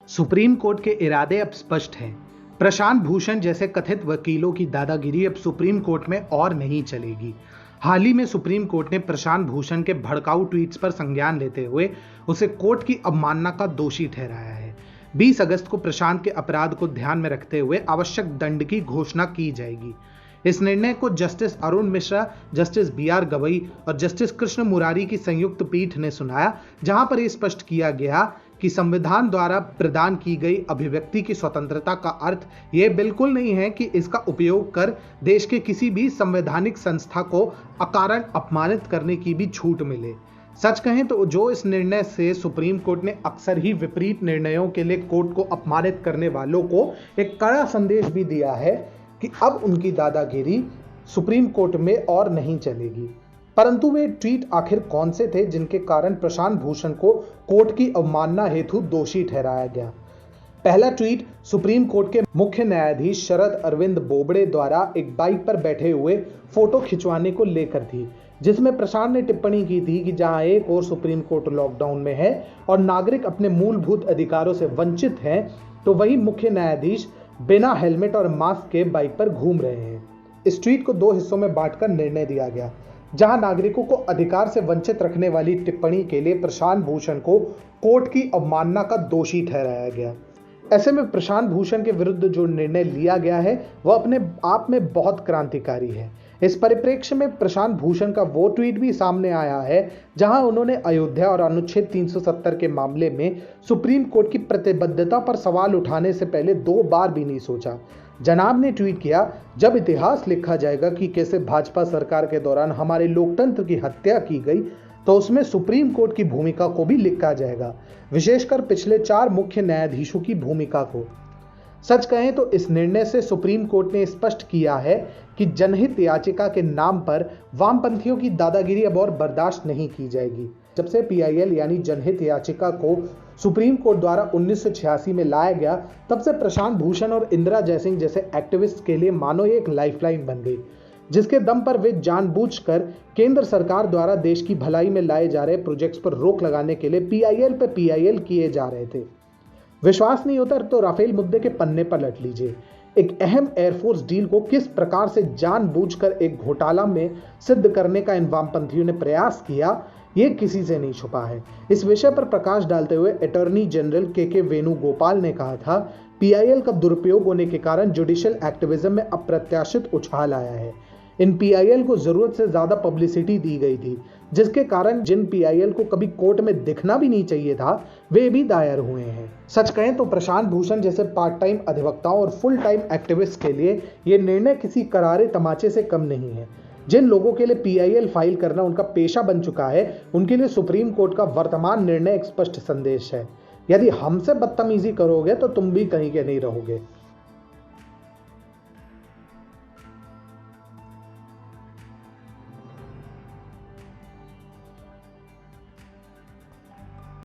Supreme court के इरादे अब स्पष्ट हैं। प्रशांत भूषण जैसे कथित वकीलों की दादागिरी अब सुप्रीम कोर्ट में और नहीं चलेगी। हाल ही में सुप्रीम कोर्ट ने प्रशांत भूषण के भड़काऊ ट्वीट्स पर संज्ञान लेते हुए उसे कोर्ट की अवमानना का दोषी ठहराया है। 20 अगस्त को प्रशांत के अपराध को ध्यान में रखते हुए आवश्यक दंड की घोषणा की जाएगी। इस निर्णय को justice Arun Mishra, justice BR Gavai और जस्टिस कृष्ण मुरारी की संयुक्त पीठ ने सुनाया, जहां पर यह स्पष्ट किया गया कि संविधान द्वारा प्रदान की गई अभिव्यक्ति की स्वतंत्रता का अर्थ यह बिल्कुल नहीं है कि इसका उपयोग कर देश के किसी भी संवैधानिक संस्था को अकारण अपमानित करने की भी छूट मिले। सच कहें तो जो इस निर्णय से सुप्रीम कोर्ट ने अक्सर ही विपरीत निर्णयों के लिए कोर्ट को अपमानित करने वालों को एक कड़ा संदेश भी दिया है कि अब उनकी दादागिरी सुप्रीम कोर्ट में और नहीं चलेगी। परंतु वे ट्वीट आखिर कौन से थे जिनके कारण प्रशांत भूषण को कोर्ट की अवमानना हेतु दोषी ठहराया गया? पहला ट्वीट सुप्रीम कोर्ट के मुख्य न्यायाधीश शरद अरविंद बोबड़े द्वारा एक बाइक पर बैठे हुए फोटो खिंचवाने को लेकर थी, जिसमें प्रशांत ने टिप्पणी की थी कि जहां एक और सुप्रीम कोर्ट लॉकडाउन में है और नागरिक अपने मूलभूत अधिकारों से वंचित हैं, तो वही मुख्य न्यायाधीश बिना हेलमेट और मास्क के बाइक पर घूम रहे हैं। इस ट्वीट को 2 हिस्सों में बांटकर निर्णय दिया गया, जहां नागरिकों को अधिकार से वंचित रखने वाली टिप्पणी के लिए प्रशांत भूषण को कोर्ट की अवमानना का दोषी ठहराया गया। ऐसे में प्रशांत भूषण के विरुद्ध जो निर्णय लिया गया है वह अपने आप में बहुत क्रांतिकारी है। इस परिप्रेक्ष्य में प्रशांत भूषण का वो ट्वीट भी सामने आया है जहां उन्होंने अयोध्या और अनुच्छेद 370 के मामले में सुप्रीम कोर्ट की प्रतिबद्धता पर सवाल उठाने से पहले 2 बार भी नहीं सोचा। जनाब ने ट्वीट किया, जब इतिहास लिखा जाएगा कि कैसे भाजपा सरकार के दौरान हमारे लोकतंत्र की हत्या की गई, तो उसमें सुप्रीम कोर्ट की भूमिका को भी लिखा जाएगा, विशेषकर पिछले 4 मुख्य न्यायाधीशों की भूमिका को। सच कहें तो इस निर्णय से सुप्रीम कोर्ट ने स्पष्ट किया है कि जनहित याचिका के नाम पर वामपंथियों की दादागिरी अब और बर्दाश्त नहीं की जाएगी। जब से PIL यानी जनहित याचिका को सुप्रीम कोर्ट द्वारा 1986 में लाया गया, तब से प्रशांत भूषण और इंदिरा जयसिंह जैसे एक्टिविस्ट के लिए मानो एक लाइफलाइन बन गई, जिसके दम पर वे जानबूझकर केंद्र सरकार द्वारा देश की भलाई में लाए जा रहे प्रोजेक्ट्स पर रोक लगाने के लिए PIL पे PIL किए जा रहे थे। विश्वास नहीं होता तो राफेल मुद्दे के पन्ने पर लट लीजिए। एक अहम एयरफोर्स डील को किस प्रकार से जानबूझकर एक घोटाला में सिद्ध करने का इन वामपंथियों ने प्रयास किया, ये किसी से नहीं छुपा है। इस विषय पर प्रकाश डालते हुए अटॉर्नी जनरल KK वेणुगोपाल ने कहा था, PIL का दुरुपयोग होने के कारण जुडिशियल एक्टिविज्म में अप्रत्याशित उछाल आया है। इन PIL को जरूरत से ज्यादा पब्लिसिटी दी गई थी, जिसके कारण जिन PIL को कभी कोर्ट में दिखना भी नहीं चाहिए था, वे भी दायर हुए हैं। सच कहें तो प्रशांत भूषण जैसे पार्ट टाइम अधिवक्ताओं और फुल टाइम एक्टिविस्ट के लिए यह निर्णय किसी करारे तमाचे से कम नहीं है। जिन लोगों के लिए PIL फाइल करना उनका पेशा बन चुका है, उनके लिए सुप्रीम कोर्ट का वर्तमान निर्णय एक स्पष्ट संदेश है। यदि हमसे बदतमीजी करोगे तो तुम भी कहीं के नहीं रहोगे।